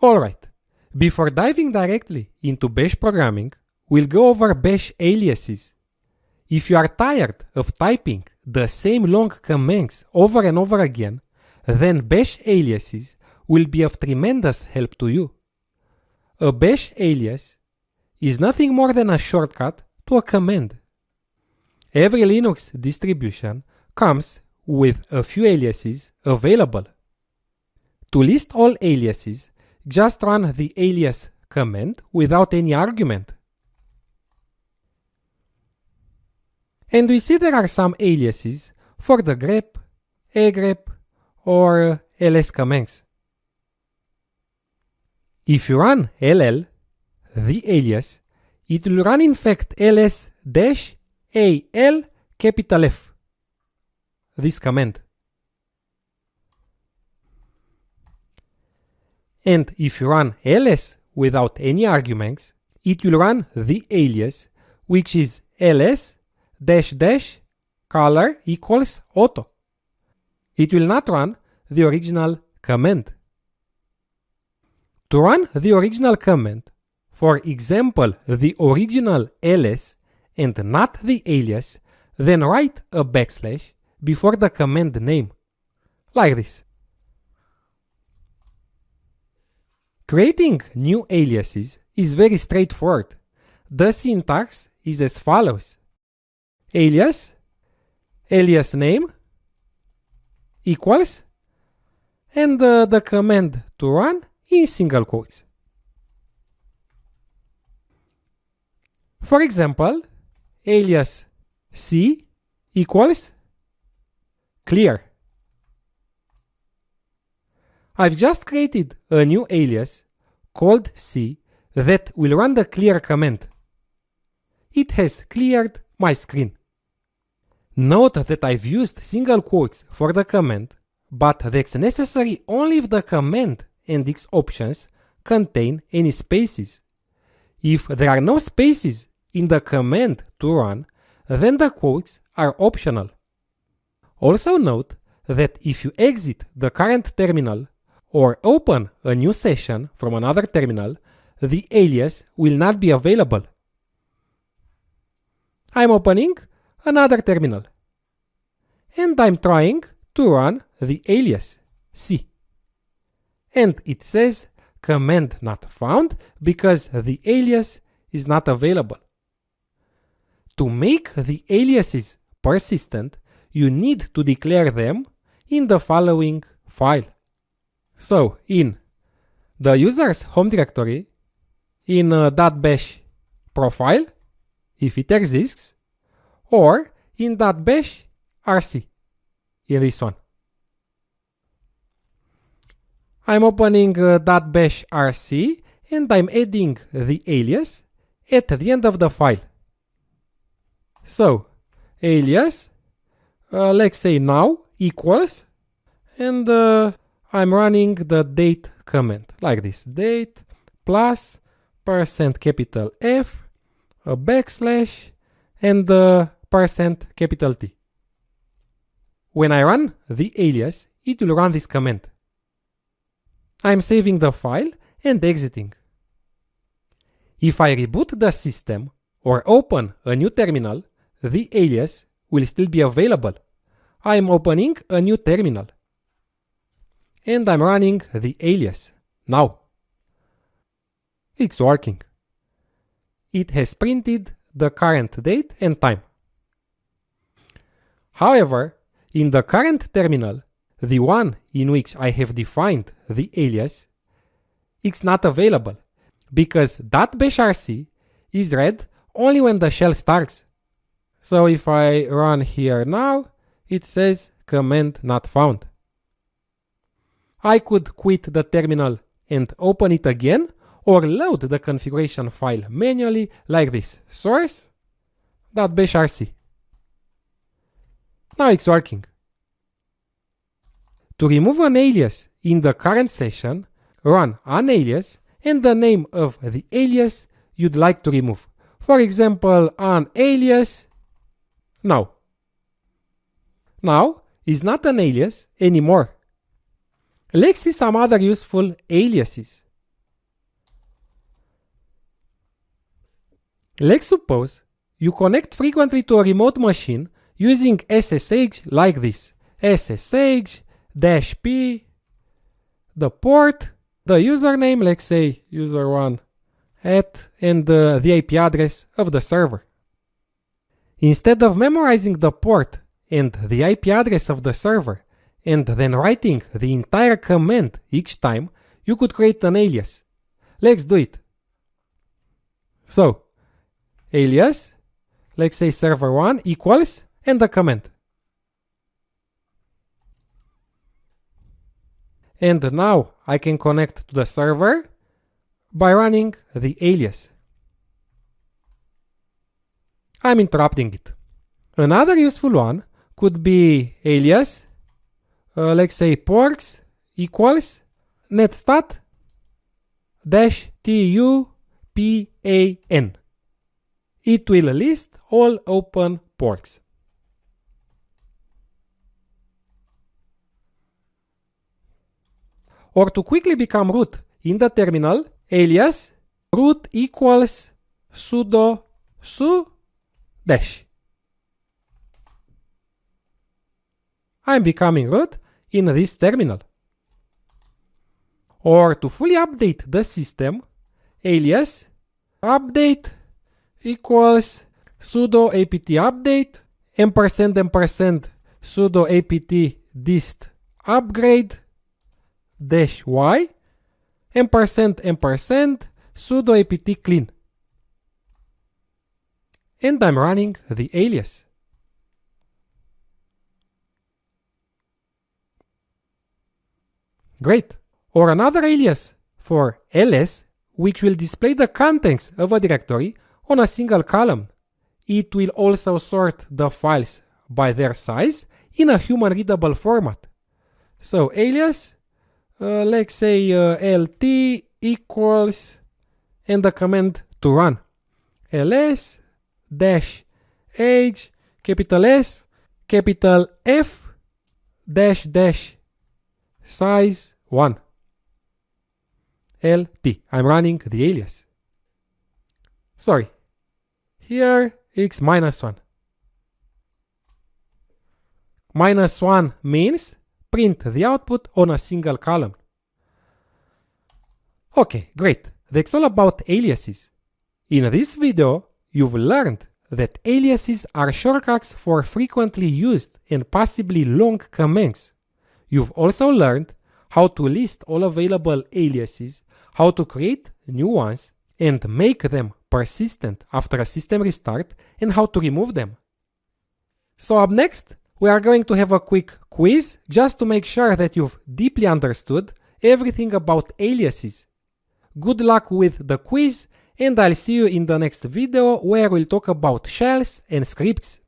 Alright, before diving directly into bash programming, we'll go over bash aliases. If you are tired of typing the same long commands over and over again, then bash aliases will be of tremendous help to you. A bash alias is nothing more than a shortcut to a command. Every Linux distribution comes with a few aliases available. To list all aliases, just run the alias command without any argument. And we see there are some aliases for the grep, agrep, or ls commands. If you run ll, the alias, it will run in fact ls-al capital F, this command. And if you run ls without any arguments, it will run the alias, which is ls-color equals auto. It will not run the original command. To run the original command, for example the original ls and not the alias, then write a backslash before the command name, like this. Creating new aliases is very straightforward. The syntax is as follows: alias, alias name, equals, and the command to run in single quotes. For example, alias c equals clear. I've just created a new alias called c that will run the clear command. It has cleared my screen. Note that I've used single quotes for the command, but that's necessary only if the command and its options contain any spaces. If there are no spaces in the command to run, then the quotes are optional. Also note that if you exit the current terminal or open a new session from another terminal, the alias will not be available. I'm opening another terminal, and I'm trying to run the alias c. And it says command not found because the alias is not available. To make the aliases persistent, you need to declare them in the following file. So in the user's home directory, in .bash profile, if it exists, or in .bash rc, in this one. I'm opening .bash rc and I'm adding the alias at the end of the file. So alias, let's say now equals, and I'm running the date command like this: date plus %F, a backslash, and %T. When I run the alias, it will run this command. I'm saving the file and exiting. If I reboot the system or open a new terminal, the alias will still be available. I'm opening a new terminal. And I'm running the alias now. It's working. It has printed the current date and time. However, in the current terminal, the one in which I have defined the alias, it's not available because .bashrc is read only when the shell starts. So if I run here now, it says command not found. I could quit the terminal and open it again, or load the configuration file manually like this: source.bashrc. Now it's working. To remove an alias in the current session, run an alias and the name of the alias you'd like to remove. For example, an alias now. Now is not an alias anymore. Let's see some other useful aliases. Let's suppose you connect frequently to a remote machine using SSH like this. SSH-P, the port, the username, let's say user1 and the IP address of the server. Instead of memorizing the port and the IP address of the server and then writing the entire command each time, you could create an alias. Let's do it. So, alias, let's say server1 equals, and the command. And now I can connect to the server by running the alias. I'm interrupting it. Another useful one could be alias, let's say ports equals netstat -tupan. It will list all open ports. Or to quickly become root in the terminal, alias root equals sudo su dash. I'm becoming root in this terminal. Or to fully update the system, alias update equals sudo apt update && sudo apt dist upgrade -y && sudo apt clean. And I'm running the alias. Great. Or another alias for ls, which will display the contents of a directory on a single column. It will also sort the files by their size in a human-readable format. So alias, let's say lt equals, and the command to run. ls -h capital S capital F -- size 1. lt. I'm running the alias. Sorry. Here x -1. -1 means print the output on a single column. Okay, great. That's all about aliases. In this video, you've learned that aliases are shortcuts for frequently used and possibly long commands. You've also learned how to list all available aliases, how to create new ones, and make them persistent after a system restart, and how to remove them. So up next, we are going to have a quick quiz just to make sure that you've deeply understood everything about aliases. Good luck with the quiz, and I'll see you in the next video where we'll talk about shells and scripts.